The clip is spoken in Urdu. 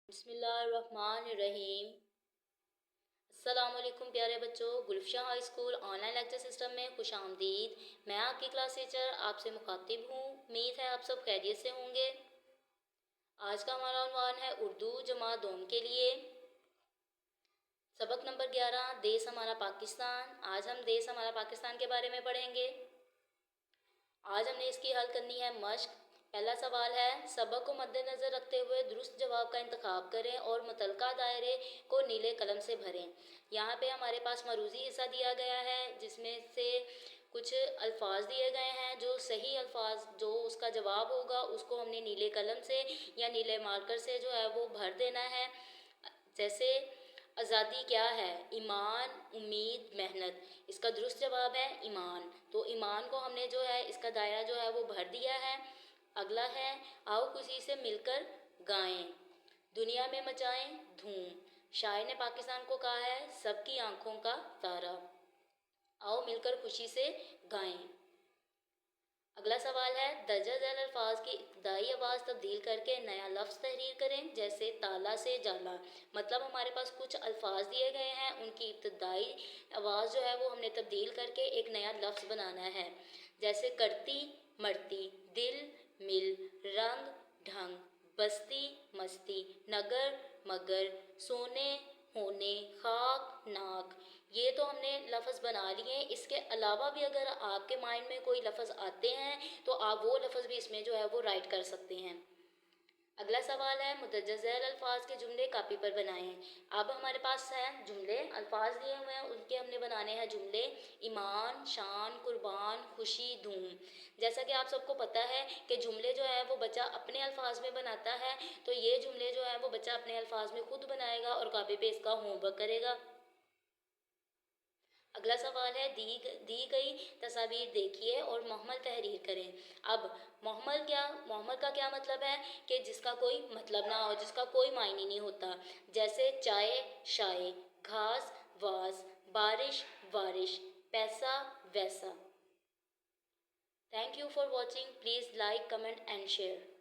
بسم اللہ الرحمن الرحیم۔ السلام علیکم پیارے بچوں، Gulfishan high school online lecture system میں خوش آمدید۔ میں آپ کی کلاس ٹیچر آپ سے مخاطب ہوں، امید ہے آپ سب خیریت سے ہوں گے۔ آج کا ہمارا عنوان ہے اردو جماعت دوم کے لیے، سبق نمبر 11، دیس ہمارا پاکستان۔ آج ہم دیس ہمارا پاکستان کے بارے میں پڑھیں گے۔ آج ہم نے اس کی حل کرنی ہے مشق۔ پہلا سوال ہے، سبق کو مد نظر رکھتے ہوئے درست جواب کا انتخاب کریں اور متعلقہ دائرے کو نیلے قلم سے بھریں۔ یہاں پہ ہمارے پاس مروزی حصہ دیا گیا ہے، جس میں سے کچھ الفاظ دیے گئے ہیں، جو صحیح الفاظ جو اس کا جواب ہوگا اس کو ہم نے نیلے قلم سے یا نیلے مارکر سے جو ہے وہ بھر دینا ہے۔ جیسے آزادی کیا ہے؟ ایمان، امید، محنت۔ اس کا درست جواب ہے ایمان، تو ایمان کو ہم نے جو ہے اس کا دائرہ جو ہے وہ بھر دیا ہے۔ اگلا ہے، آؤ خوشی سے مل کر گائیں، دنیا میں مچائیں دھوم۔ شاعر نے پاکستان کو کہا ہے سب کی آنکھوں کا تارا۔ آؤ مل کر خوشی سے گائیں۔ اگلا سوال ہے، درجہ ذیل الفاظ کی ابتدائی آواز تبدیل کر کے نیا لفظ تحریر کریں، جیسے تالا سے جالا۔ مطلب ہمارے پاس کچھ الفاظ دیے گئے ہیں، ان کی ابتدائی آواز جو ہے وہ ہم نے تبدیل کر کے ایک نیا لفظ بنانا ہے، جیسے کرتی مرتی، دل مل، رنگ ڈھنگ، بستی مستی، نگر مگر، سونے ہونے، خاک ناک۔ یہ تو ہم نے لفظ بنا لیے۔ اس کے علاوہ بھی اگر آپ کے مائنڈ میں کوئی لفظ آتے ہیں تو آپ وہ لفظ بھی اس میں جو ہے وہ رائٹ کر سکتے ہیں۔ اگلا سوال ہے، مندرجہ ذیل الفاظ کے جملے کاپی پر بنائیں۔ اب ہمارے پاس ہیں جملے، الفاظ دیے ہوئے ہیں، ان کے ہم نے بنانے ہیں جملے، ایمان، شان، قربان، خوشی، دھوم۔ جیسا کہ آپ سب کو پتہ ہے کہ جملے جو ہے وہ بچہ اپنے الفاظ میں بناتا ہے، تو یہ جملے جو ہے وہ بچہ اپنے الفاظ میں خود بنائے گا اور کاپی پہ اس کا ہوم ورک کرے گا۔ اگلا سوال ہے، دی گئی تصاویر دیکھیے اور محمل تحریر کریں۔ اب محمل کا کیا مطلب ہے؟ کہ جس کا کوئی مطلب نہ ہو، جس کا کوئی معنی نہیں ہوتا، جیسے چائے شائے، گھاس واس، بارش وارش، پیسہ ویسا۔ Thank you for watching, please like, comment and share.